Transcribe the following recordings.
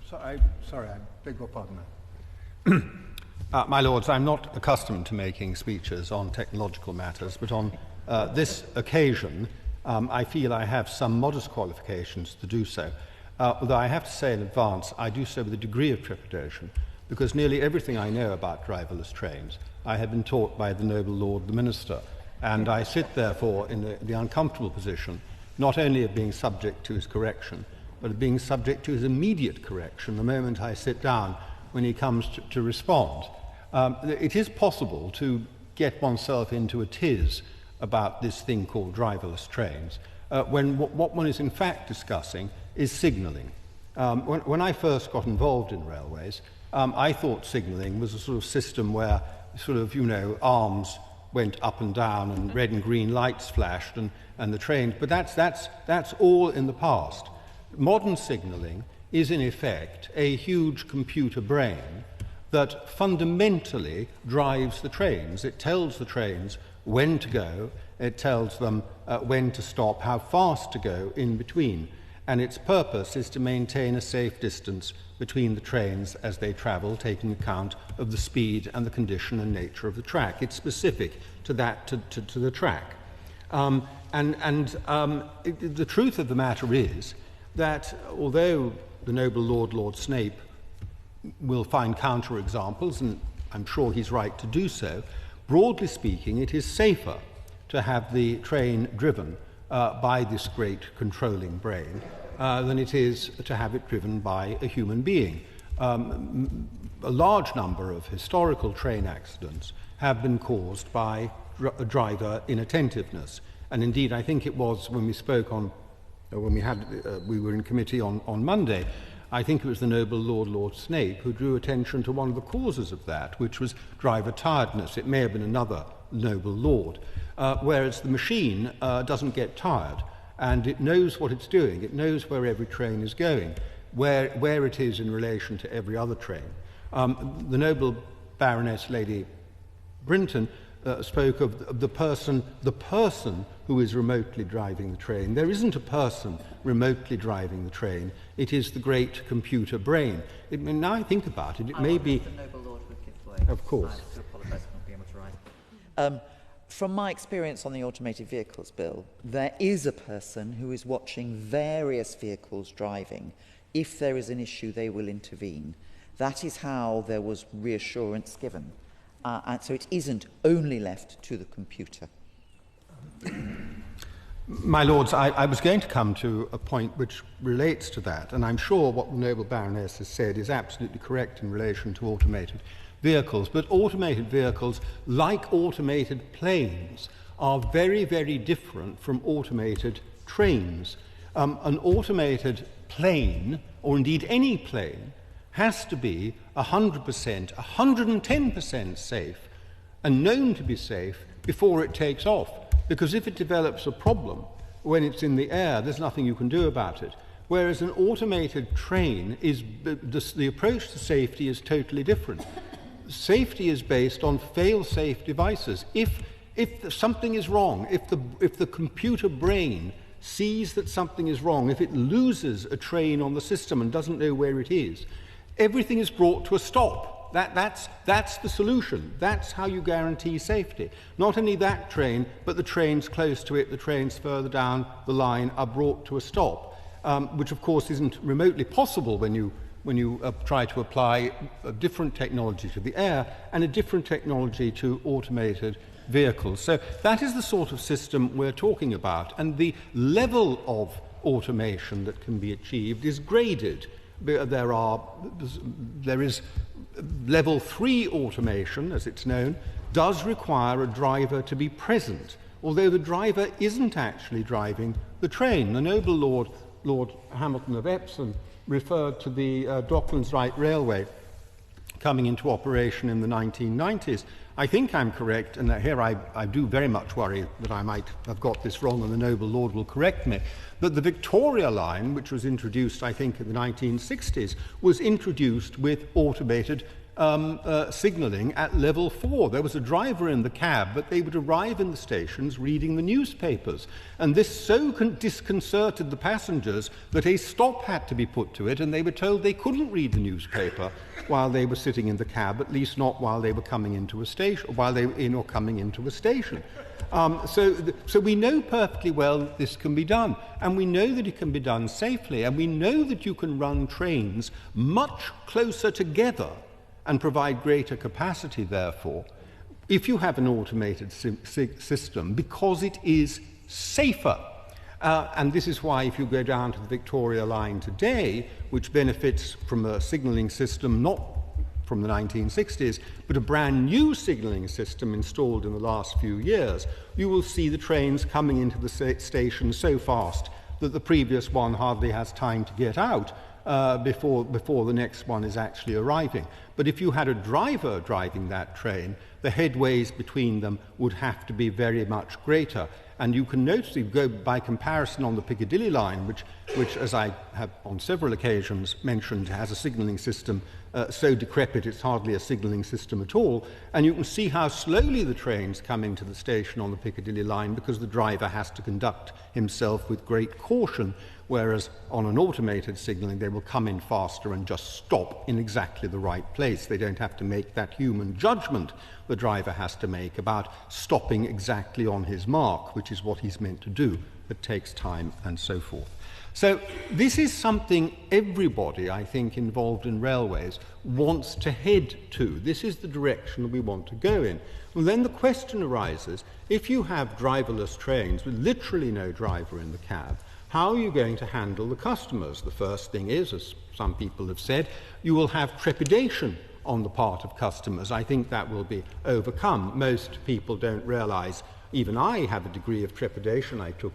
Sorry, I beg your pardon. My Lords, I'm not accustomed to making speeches on technological matters, but on this occasion, I feel I have some modest qualifications to do so. Although I have to say in advance, I do so with a degree of trepidation, because nearly everything I know about driverless trains I have been taught by the noble Lord the Minister, and I sit therefore in the uncomfortable position not only of being subject to his correction, but of being subject to his immediate correction the moment I sit down when he comes to respond. It is possible to get oneself into a tiz about this thing called driverless trains, when what one is in fact discussing is signalling. When I first got involved in railways, I thought signalling was a sort of system where sort of, arms went up and down and red and green lights flashed and the trains, but that's all in the past. Modern signalling is in effect a huge computer brain that fundamentally drives the trains. It tells the trains when to go, it tells them when to stop, how fast to go in between, and its purpose is to maintain a safe distance between the trains as they travel, taking account of the speed and the condition and nature of the track. It's specific to that, to the track. The truth of the matter is that although the noble Lord Snape will find counterexamples, and I'm sure he's right to do so, broadly speaking, it is safer to have the train driven by this great controlling brain than it is to have it driven by a human being. A large number of historical train accidents have been caused by driver inattentiveness. And indeed, I think it was when we spoke on, we were in committee on Monday, I think it was the noble Lord Snape who drew attention to one of the causes of that, which was driver tiredness. It may have been another noble lord, whereas the machine doesn't get tired, and it knows what it's doing. It knows where every train is going, where it is in relation to every other train. The noble Baroness Lady Brinton spoke of the person who is remotely driving the train. There isn't a person remotely driving the train. It is the great computer brain. Now I think about it, it may be... The noble Lord would give way. Of course. I do apologise for not being able to write. From my experience on the Automated Vehicles Bill, there is a person who is watching various vehicles driving. If there is an issue, they will intervene. That is how there was reassurance given. And so it isn't only left to the computer. My Lords, I was going to come to a point which relates to that, and I'm sure what the noble Baroness has said is absolutely correct in relation to automated vehicles. But automated vehicles, like automated planes, are very, very different from automated trains. An automated plane, or indeed any plane, has to be 100%, 110% safe and known to be safe before it takes off. Because if it develops a problem when it's in the air, there's nothing you can do about it. Whereas an automated train, the approach to safety is totally different. Safety is based on fail-safe devices. If something is wrong, if the computer brain sees that something is wrong, if it loses a train on the system and doesn't know where it is, everything is brought to a stop. That's the solution. That's how you guarantee safety. Not only that train, but the trains close to it, the trains further down the line are brought to a stop, which of course isn't remotely possible when you try to apply a different technology to the air and a different technology to automated vehicles. So that is the sort of system we're talking about, and the level of automation that can be achieved is graded. There is level 3 automation, as it's known, does require a driver to be present, although the driver isn't actually driving the train. The noble Lord Hamilton of Epsom referred to the Docklands Light Railway coming into operation in the 1990s. I think I'm correct, and that here I do very much worry that I might have got this wrong, and the noble Lord will correct me, that the Victoria line, which was introduced, I think, in the 1960s, was introduced with automated signalling at level 4. There was a driver in the cab, but they would arrive in the stations reading the newspapers. And this so disconcerted the passengers that a stop had to be put to it, and they were told they couldn't read the newspaper while they were sitting in the cab, at least not while they were coming into a station, or while they were in or coming into a station. So we know perfectly well that this can be done, and we know that it can be done safely, and we know that you can run trains much closer together and provide greater capacity, therefore, if you have an automated system, because it is safer. And this is why if you go down to the Victoria line today, which benefits from a signalling system not from the 1960s, but a brand new signalling system installed in the last few years, you will see the trains coming into the station so fast that the previous one hardly has time to get out before the next one is actually arriving. But if you had a driver driving that train, the headways between them would have to be very much greater. And you can notice, you go by comparison on the Piccadilly line, which, as I have on several occasions mentioned, has a signalling system so decrepit it's hardly a signalling system at all. And you can see how slowly the trains come into the station on the Piccadilly line because the driver has to conduct himself with great caution, whereas on an automated signalling they will come in faster and just stop in exactly the right place. They don't have to make that human judgment the driver has to make about stopping exactly on his mark, which is what he's meant to do. It takes time and so forth. So this is something everybody, I think, involved in railways wants to head to. This is the direction we want to go in. Well, then the question arises, if you have driverless trains with literally no driver in the cab, how are you going to handle the customers? The first thing is, as some people have said, you will have trepidation on the part of customers. I think that will be overcome. Most people don't realize, even I have a degree of trepidation. I took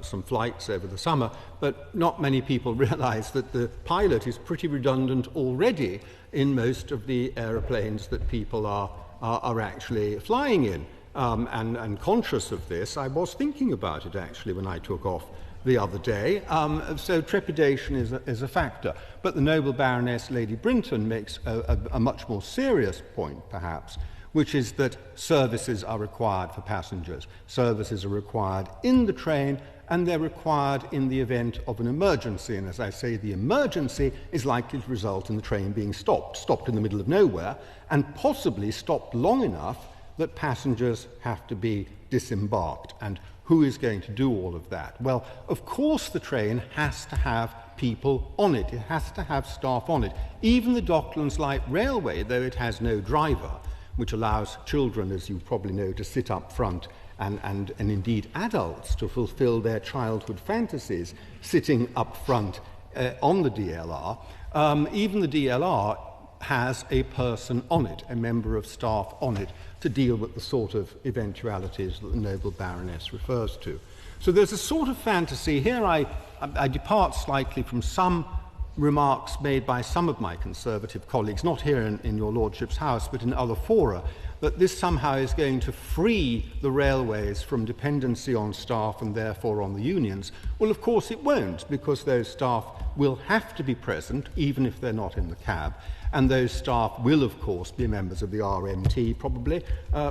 some flights over the summer, but not many people realize that the pilot is pretty redundant already in most of the aeroplanes that people are actually flying in. And conscious of this, I was thinking about it actually when I took off the other day. So trepidation is a factor. But the noble Baroness Lady Brinton makes a much more serious point, perhaps, which is that services are required for passengers. Services are required in the train, and they're required in the event of an emergency. And as I say, the emergency is likely to result in the train being stopped in the middle of nowhere, and possibly stopped long enough that passengers have to be disembarked. And who is going to do all of that? Well, of course the train has to have people on it. It has to have staff on it. Even the Docklands Light Railway, though it has no driver, which allows children, as you probably know, to sit up front and indeed adults to fulfill their childhood fantasies sitting up front on the DLR, even the DLR has a person on it, a member of staff on it, to deal with the sort of eventualities that the noble Baroness refers to. So there's a sort of fantasy here. I depart slightly from some remarks made by some of my Conservative colleagues, not here in your Lordship's house, but in other fora, that this somehow is going to free the railways from dependency on staff and therefore on the unions. Well, of course it won't, because those staff will have to be present, even if they're not in the cab. And those staff will, of course, be members of the RMT, probably,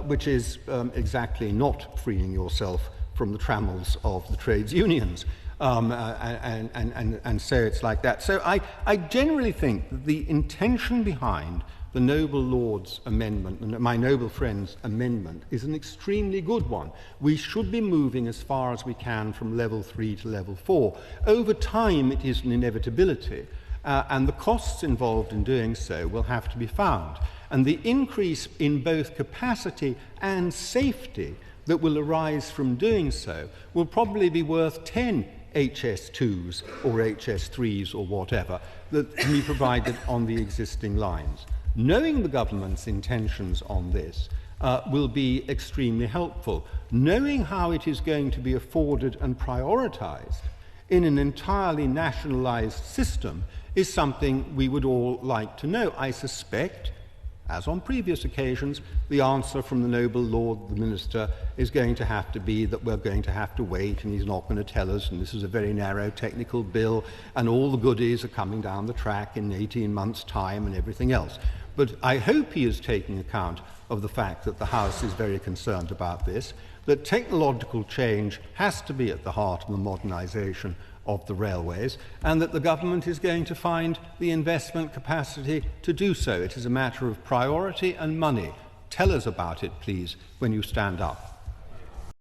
which is exactly not freeing yourself from the trammels of the trades unions. And so it's like that. So I generally think that the intention behind the noble Lord's amendment, and my noble friend's amendment, is an extremely good one. We should be moving as far as we can from level 3 to level 4. Over time, it is an inevitability. And the costs involved in doing so will have to be found. And the increase in both capacity and safety that will arise from doing so will probably be worth 10 HS2s or HS3s or whatever that can be provided on the existing lines. Knowing the government's intentions on this will be extremely helpful. Knowing how it is going to be afforded and prioritised in an entirely nationalised system is something we would all like to know. I suspect, as on previous occasions, the answer from the noble Lord, the Minister, is going to have to be that we're going to have to wait and he's not going to tell us, and this is a very narrow technical bill, and all the goodies are coming down the track in 18 months' time and everything else. But I hope he is taking account of the fact that the House is very concerned about this, that technological change has to be at the heart of the modernisation of the railways, and that the government is going to find the investment capacity to do so. It is a matter of priority and money. Tell us about it, please, when you stand up.